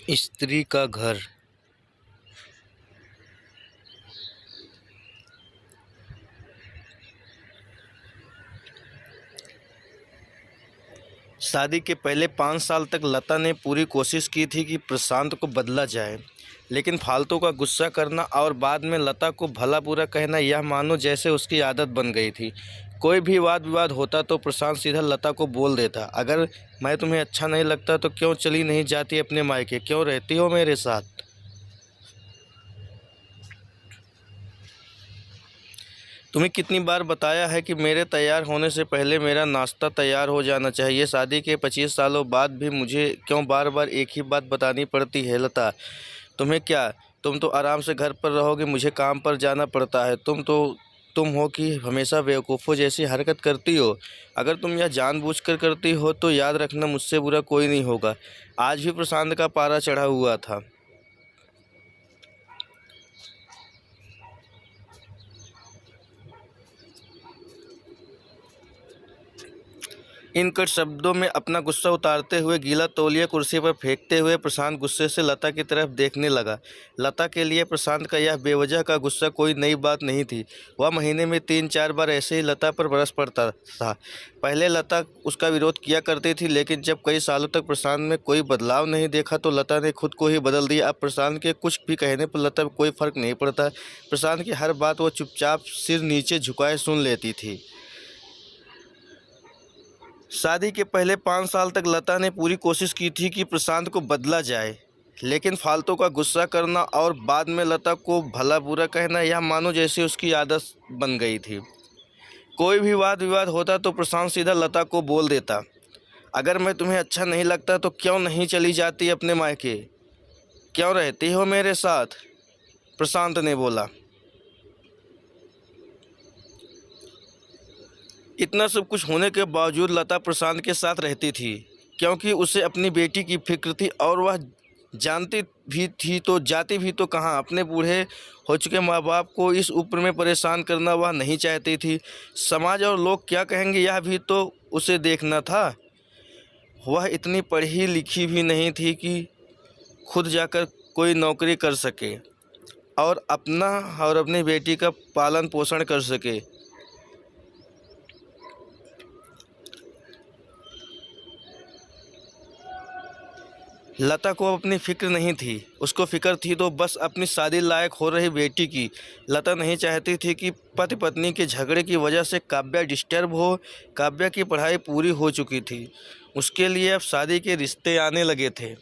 स्त्री का घर। शादी के पहले 5 साल तक लता ने पूरी कोशिश की थी कि प्रशांत को बदला जाए, लेकिन फालतू का गुस्सा करना और बाद में लता को भला बुरा कहना यह मानो जैसे उसकी आदत बन गई थी। कोई भी वाद विवाद होता तो प्रशांत सीधा लता को बोल देता, अगर मैं तुम्हें अच्छा नहीं लगता तो क्यों चली नहीं जाती अपने मायके, क्यों रहती हो मेरे साथ। तुम्हें कितनी बार बताया है कि मेरे तैयार होने से पहले मेरा नाश्ता तैयार हो जाना चाहिए। शादी के 25 सालों बाद भी मुझे क्यों बार बार एक ही बात बतानी पड़ती है लता। तुम्हें क्या, तुम तो आराम से घर पर रहोगे, मुझे काम पर जाना पड़ता है। तुम हो कि हमेशा बेवकूफ़ों जैसी हरकत करती हो। अगर तुम यह जानबूझकर करती हो तो याद रखना मुझसे बुरा कोई नहीं होगा। आज भी प्रशांत का पारा चढ़ा हुआ था। इन कट शब्दों में अपना गुस्सा उतारते हुए गीला तौलिया कुर्सी पर फेंकते हुए प्रशांत गुस्से से लता की तरफ देखने लगा। लता के लिए प्रशांत का यह बेवजह का गुस्सा कोई नई बात नहीं थी। वह महीने में 3-4 बार ऐसे ही लता पर बरस पड़ता था। पहले लता उसका विरोध किया करती थी, लेकिन जब कई सालों तक प्रशांत में कोई बदलाव नहीं देखा तो लता ने खुद को ही बदल दिया। अब प्रशांत के कुछ भी कहने पर लता को कोई फर्क नहीं पड़ता। प्रशांत की हर बात वो चुपचाप सिर नीचे झुकाए सुन लेती थी। शादी के पहले 5 साल तक लता ने पूरी कोशिश की थी कि प्रशांत को बदला जाए, लेकिन फालतू का गुस्सा करना और बाद में लता को भला बुरा कहना यह मानो जैसे उसकी आदत बन गई थी। कोई भी वाद विवाद होता तो प्रशांत सीधा लता को बोल देता, अगर मैं तुम्हें अच्छा नहीं लगता तो क्यों नहीं चली जाती अपने मायके, क्यों रहती हो मेरे साथ। प्रशांत ने बोला। इतना सब कुछ होने के बावजूद लता प्रशांत के साथ रहती थी, क्योंकि उसे अपनी बेटी की फिक्र थी और वह जानती भी थी तो जाती भी तो कहाँ। अपने बूढ़े हो चुके माँ बाप को इस उम्र में परेशान करना वह नहीं चाहती थी। समाज और लोग क्या कहेंगे यह भी तो उसे देखना था। वह इतनी पढ़ी लिखी भी नहीं थी कि खुद जाकर कोई नौकरी कर सके और अपना और अपनी बेटी का पालन पोषण कर सके। लता को अपनी फिक्र नहीं थी, उसको फिक्र थी तो बस अपनी शादी लायक हो रही बेटी की। लता नहीं चाहती थी कि पति पत्नी के झगड़े की वजह से काव्या डिस्टर्ब हो। काव्या की पढ़ाई पूरी हो चुकी थी, उसके लिए अब शादी के रिश्ते आने लगे थे।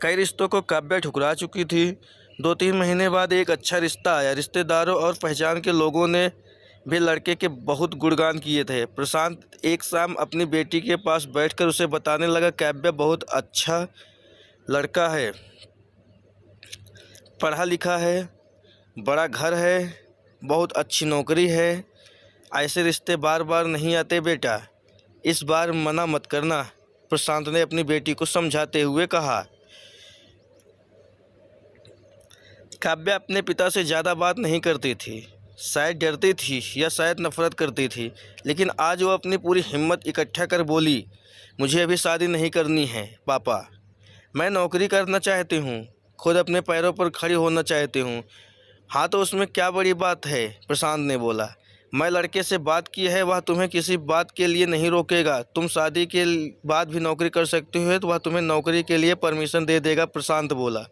कई रिश्तों को काव्या ठुकरा चुकी थी। 2-3 महीने बाद एक अच्छा रिश्ता आया। रिश्तेदारों और पहचान के लोगों ने भी लड़के के बहुत गुणगान किए थे। प्रशांत एक शाम अपनी बेटी के पास बैठकर उसे बताने लगा, काव्या बहुत अच्छा लड़का है, पढ़ा लिखा है, बड़ा घर है, बहुत अच्छी नौकरी है। ऐसे रिश्ते बार बार नहीं आते बेटा, इस बार मना मत करना। प्रशांत ने अपनी बेटी को समझाते हुए कहा। काव्या अपने पिता से ज़्यादा बात नहीं करती थी, शायद डरती थी या शायद नफरत करती थी, लेकिन आज वो अपनी पूरी हिम्मत इकट्ठा कर बोली, मुझे अभी शादी नहीं करनी है पापा, मैं नौकरी करना चाहती हूँ, खुद अपने पैरों पर खड़ी होना चाहती हूँ। हाँ तो उसमें क्या बड़ी बात है, प्रशांत ने बोला। मैं लड़के से बात की है, वह तुम्हें किसी बात के लिए नहीं रोकेगा। तुम शादी के बाद भी नौकरी कर सकती हो तो वह तुम्हें नौकरी के लिए परमिशन दे देगा, प्रशांत बोला।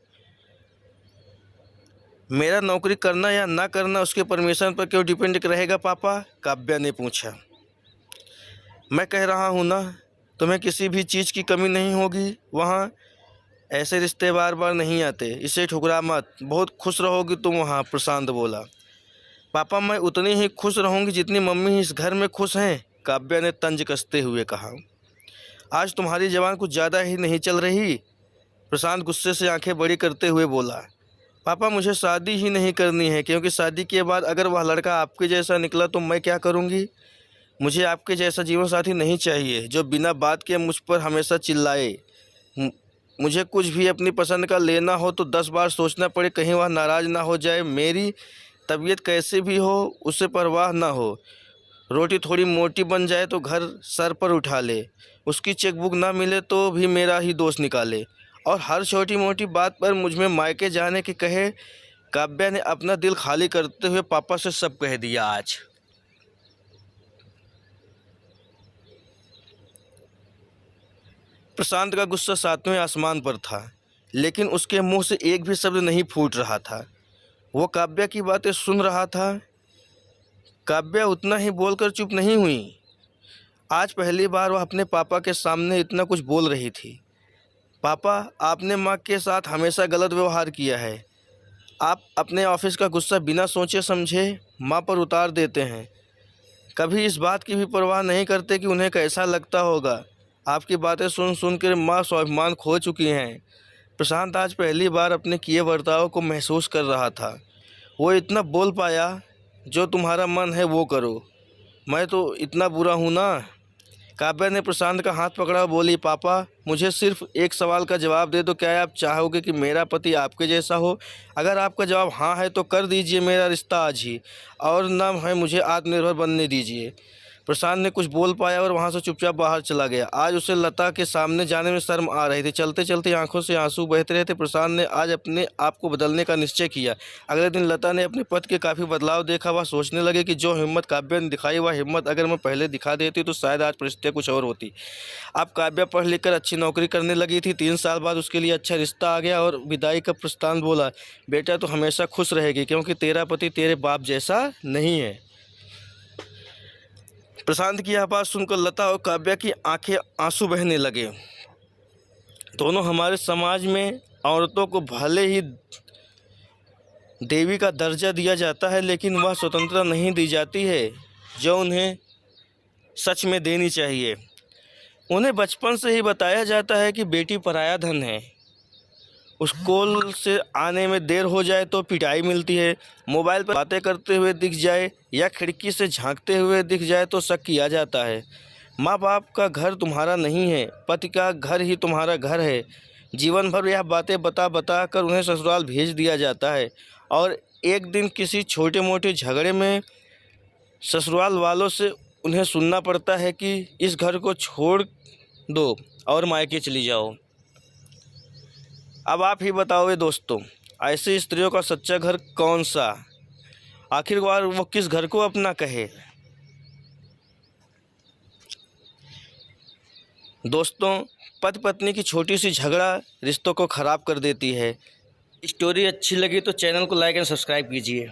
मेरा नौकरी करना या ना करना उसके परमिशन पर क्यों डिपेंड रहेगा पापा, काव्या ने पूछा। मैं कह रहा हूँ ना, तुम्हें किसी भी चीज़ की कमी नहीं होगी वहाँ। ऐसे रिश्ते बार बार नहीं आते, इसे ठुकरा मत, बहुत खुश रहोगी तुम वहाँ, प्रशांत बोला। पापा मैं उतनी ही खुश रहूँगी जितनी मम्मी इस घर में खुश हैं, काव्या ने तंज कसते हुए कहा। आज तुम्हारी जबान कुछ ज़्यादा ही नहीं चल रही, प्रशांत गुस्से से आंखें बड़ी करते हुए बोला। पापा मुझे शादी ही नहीं करनी है, क्योंकि शादी के बाद अगर वह लड़का आपके जैसा निकला तो मैं क्या करूँगी। मुझे आपके जैसा जीवन साथी नहीं चाहिए जो बिना बात के मुझ पर हमेशा चिल्लाए। मुझे कुछ भी अपनी पसंद का लेना हो तो 10 बार सोचना पड़े, कहीं वह नाराज़ ना हो जाए। मेरी तबीयत कैसे भी हो उसे परवाह ना हो, रोटी थोड़ी मोटी बन जाए तो घर सर पर उठा ले, उसकी चेकबुक ना मिले तो भी मेरा ही दोष निकाले, और हर छोटी मोटी बात पर मुझ में मायके जाने के कहे। काव्या ने अपना दिल खाली करते हुए पापा से सब कह दिया आज। प्रशांत का गुस्सा सातवें आसमान पर था, लेकिन उसके मुंह से एक भी शब्द नहीं फूट रहा था। वो काव्या की बातें सुन रहा था। काव्या उतना ही बोलकर चुप नहीं हुई। आज पहली बार वह अपने पापा के सामने इतना कुछ बोल रही थी। पापा, आपने माँ के साथ हमेशा गलत व्यवहार किया है। आप अपने ऑफिस का गुस्सा बिना सोचे समझे माँ पर उतार देते हैं। कभी इस बात की भी परवाह नहीं करते कि उन्हें कैसा लगता होगा। आपकी बातें सुन सुन कर माँ स्वाभिमान खो चुकी हैं। प्रशांत आज पहली बार अपने किए बर्ताव को महसूस कर रहा था। वो इतना बोल पाया, जो तुम्हारा मन है वो करो, मैं तो इतना बुरा हूँ ना। काव्या ने प्रशांत का हाथ पकड़ा और बोली, पापा, मुझे सिर्फ एक सवाल का जवाब दे दो। क्या आप चाहोगे कि मेरा पति आपके जैसा हो? अगर आपका जवाब हाँ है तो कर दीजिए मेरा रिश्ता आज ही, और ना है मुझे आत्मनिर्भर बनने दीजिए। प्रशांत ने कुछ बोल पाया और वहाँ से चुपचाप बाहर चला गया। आज उसे लता के सामने जाने में शर्म आ रही थी। चलते चलते आंखों से आंसू बहते रहे थे। प्रशांत ने आज अपने आप को बदलने का निश्चय किया। अगले दिन लता ने अपने पति के काफ़ी बदलाव देखा। वह सोचने लगे कि जो हिम्मत काव्या ने दिखाई, वह हिम्मत अगर मैं पहले दिखा देती तो शायद आज परिस्थितियाँ कुछ और होती। अब काव्या पढ़ लिख कर अच्छी नौकरी करने लगी थी। 3 साल बाद उसके लिए अच्छा रिश्ता आ गया और विदाई का प्रस्ताव बोला, बेटा तो हमेशा खुश रहेगी, क्योंकि तेरा पति तेरे बाप जैसा नहीं है। प्रशांत की यह बात सुनकर लता और काव्या की आंखें आंसू बहने लगे। दोनों हमारे समाज में औरतों को भले ही देवी का दर्जा दिया जाता है, लेकिन वह स्वतंत्रता नहीं दी जाती है जो उन्हें सच में देनी चाहिए। उन्हें बचपन से ही बताया जाता है कि बेटी पराया धन है। स्कूल से आने में देर हो जाए तो पिटाई मिलती है, मोबाइल पर बातें करते हुए दिख जाए या खिड़की से झांकते हुए दिख जाए तो शक किया जाता है। माँ बाप का घर तुम्हारा नहीं है, पति का घर ही तुम्हारा घर है। जीवन भर यह बातें बता बता कर उन्हें ससुराल भेज दिया जाता है, और एक दिन किसी छोटे मोटे झगड़े में ससुराल वालों से उन्हें सुनना पड़ता है कि इस घर को छोड़ दो और मायके चली जाओ। अब आप ही बताओ दोस्तों, ऐसी स्त्रियों का सच्चा घर कौन सा? आखिरकार वो किस घर को अपना कहे? दोस्तों, पति पत्नी की छोटी सी झगड़ा रिश्तों को ख़राब कर देती है। स्टोरी अच्छी लगी तो चैनल को लाइक एंड सब्सक्राइब कीजिए।